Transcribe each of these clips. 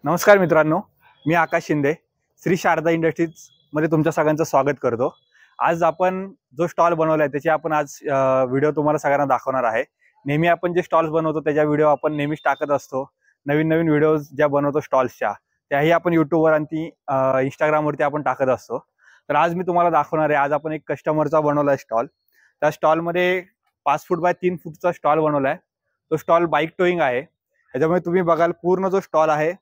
नमस्कार मित्रांनो, मी आकाश शिंदे श्री शारदा इंडस्ट्रीज मध्ये तुमच्या सगळ्यांचं स्वागत करतो। आज आपण जो स्टॉल बनवलाय त्याची आपण आज व्हिडिओ तुम्हाला सगळ्यांना दाखवणार आहे। नेहमी आपण जे स्टॉल्स बनवतो त्याच्या व्हिडिओ आपण नेहमीच टाकत असतो। नवीन नवीन व्हिडिओज ज्या बनवतो स्टॉल्सच्या त्याही आपण यूट्यूबवर आणि इंस्टाग्रामवरती आपण टाकत असतो। तर आज मी तुम्हाला दाखवणार आहे, आज आपण एक कस्टमरचा बनवलाय स्टॉल। त्या स्टॉलमध्ये 5 फूट बाय 3 फूटचा स्टॉल बनवलाय। तो स्टॉल बाईक टोईंग आहे। त्याच्यामुळे तुम्ही बघाल पूर्ण जो स्टॉल आहे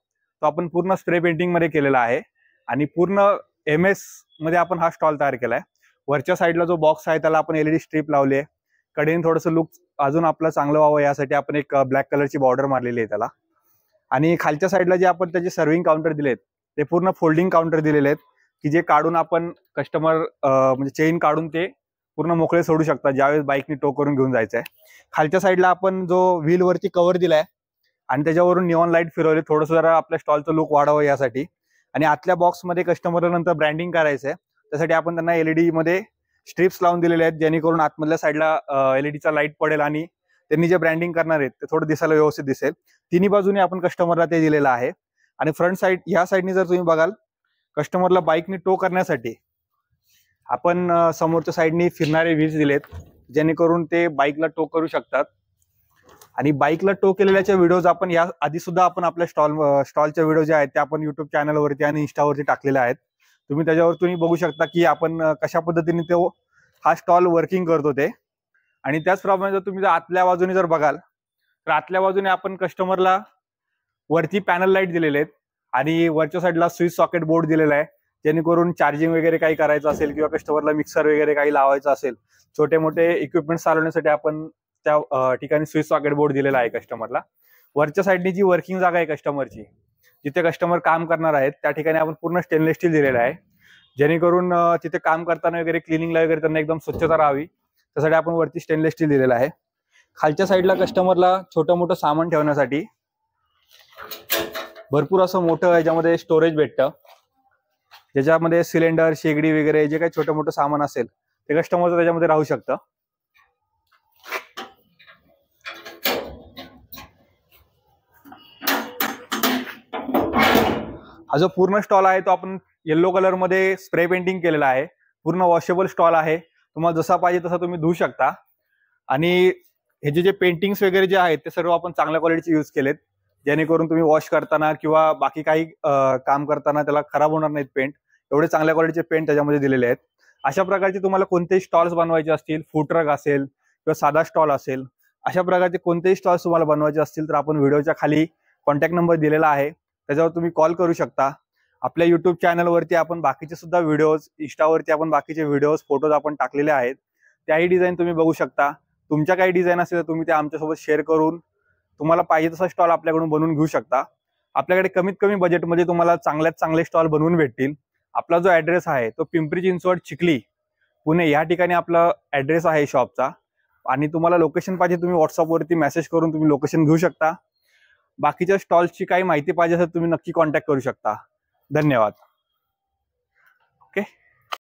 तो आपण पूर्ण स्प्रे पेंटिंग मध्ये केलेला आहे आणि पूर्ण MS मध्ये आपण हा स्टॉल तयार केलाय। वरच्या साईडला जो बॉक्स आहे त्याला आपण LED स्ट्रीप लावली आहे। कडेने थोडंसं लुक अजून आपलं चांगलं व्हावं यासाठी आपण एक ब्लॅक कलरची बॉर्डर मारलेली आहे त्याला। आणि खालच्या साईडला जे आपण त्याचे सर्विंग काउंटर दिलेत ते पूर्ण फोल्डिंग काउंटर दिलेले आहेत की जे काढून आपण कस्टमर म्हणजे चेन काढून ते पूर्ण मोकळे सोडू शकतात ज्यावेळेस बाईकनी टो करून घेऊन जायचं आहे। खालच्या साईडला आपण जो व्हील वरती कव्हर दिलाय आणि त्याच्यावरून निऑन लाईट फिरवले, थोडंसं जरा आपल्या स्टॉलचं लुक वाढावं यासाठी। आणि आतल्या बॉक्समध्ये कस्टमरला नंतर ब्रँडिंग करायचं आहे त्यासाठी आपण त्यांना LED मध्ये स्ट्रिप्स लावून दिलेले आहेत जेणेकरून आतमधल्या साईडला LED चा लाईट पडेल आणि त्यांनी जे ब्रँडिंग करणार आहेत ते थोडं दिसायला व्यवस्थित दिसेल। तिन्ही बाजूने आपण कस्टमरला ते दिलेलं आहे। आणि फ्रंट साईड ह्या साईडनी जर तुम्ही बघाल कस्टमरला बाईकनी टो करण्यासाठी आपण समोरच्या साईडनी फिरणारे व्हील्स दिलेत जेणेकरून ते बाईकला टो करू शकतात। आणि बाईकला टो केलेल्याच्या व्हिडिओज आपण या आधी सुद्धा आपण आपल्या स्टॉलच्या व्हिडिओ जे आहेत ते आपण युट्यूब चॅनलवरती आणि इंस्टावरती टाकलेले आहेत। तुम्ही त्याच्यावर तुम्ही बघू शकता की आपण कशा पद्धतीने तो हा स्टॉल वर्किंग करतो ते। आणि त्याचप्रमाणे जर तुम्ही आतल्या बाजूने जर बघाल तर आतल्या बाजूने आपण कस्टमरला वरती पॅनल लाईट दिलेले आहेत आणि वरच्या साईडला स्विच सॉकेट बोर्ड दिलेला आहे जेणेकरून चार्जिंग वगैरे काही करायचं असेल किंवा कस्टमरला मिक्सर वगैरे काही लावायचं असेल, छोटे मोठे इक्विपमेंट चालवण्यासाठी आपण त्या ठिकाणी स्विच सॉकेट बोर्ड दिलेला आहे कस्टमरला। वरच्या साईडनी जी वर्किंग जागा आहे कस्टमरची जिथे कस्टमर काम करणार आहेत त्या ठिकाणी आपण पूर्ण स्टेनलेस स्टील दिलेला आहे जेणेकरून तिथे काम करताना वगैरे क्लिनिंगला वगैरे त्यांना एकदम स्वच्छता राहावी त्यासाठी आपण वरती स्टेनलेस स्टील दिलेला आहे। खालच्या साईडला कस्टमरला छोटं मोठं सामान ठेवण्यासाठी भरपूर असं मोठं याच्यामध्ये स्टोरेज भेटतं ज्याच्यामध्ये सिलेंडर, शेगडी वगैरे जे काही छोटं मोठं सामान असेल ते कस्टमरचं त्याच्यामध्ये राहू शकतं। हा जो पूर्ण स्टॉल आहे तो आपण येलो कलर मध्ये स्प्रे पेंटिंग केलेला आहे। पूर्ण वॉशेबल स्टॉल आहे, तुम्हाला जसा पाहिजे तसा तुम्ही धुवू शकता। आणि हे जे पेंटिंग्स वगैरे जे आहेत ते सर्व आपण चांगल्या क्वालिटीचे यूज केलेत जेणेकरून तुम्ही वॉश करताना किंवा बाकी काही काम करताना त्याला खराब होणार नाहीत पेंट। एवढे चांगल्या क्वालिटीचे पेंट त्याच्यामध्ये दिलेले आहेत। अशा प्रकारचे तुम्हाला कोणतेही स्टॉल्स बनवायचे असतील, फूड ट्रक असेल किंवा साधा स्टॉल असेल, अशा प्रकारचे कोणतेही स्टॉल्स तुम्हाला बनवायचे असतील तर आपण व्हिडिओच्या खाली कॉन्टॅक्ट नंबर दिलेला आहे त्याच्यावर तुम्ही कॉल करू शकता। आपल्या युट्यूब चॅनलवरती आपण बाकीचे सुद्धा व्हिडिओज, इंस्टावरती आपण बाकीचे व्हिडिओज, फोटोज आपण टाकलेले आहेत, त्याही डिझाईन तुम्ही बघू शकता। तुमच्या काही डिझाईन असेल तर तुम्ही ते आमच्यासोबत शेअर करून तुम्हाला पाहिजे तसा स्टॉल आपल्याकडून बनवून घेऊ शकता। आपल्याकडे कमीत कमी बजेटमध्ये तुम्हाला चांगल्यात चांगले स्टॉल बनवून भेटतील। आपला जो ऍड्रेस आहे तो पिंपरी चिंचवड, चिखली, पुणे या ठिकाणी आपला ऍड्रेस आहे शॉपचा। आणि तुम्हाला लोकेशन पाहिजे तुम्ही व्हॉट्सअपवरती मेसेज करून तुम्ही लोकेशन घेऊ शकता। बाकीच्या स्टॉल्सची काही माहिती पाहिजे असेल तुम्ही नक्की कॉन्टॅक्ट करू शकता। धन्यवाद। ओके।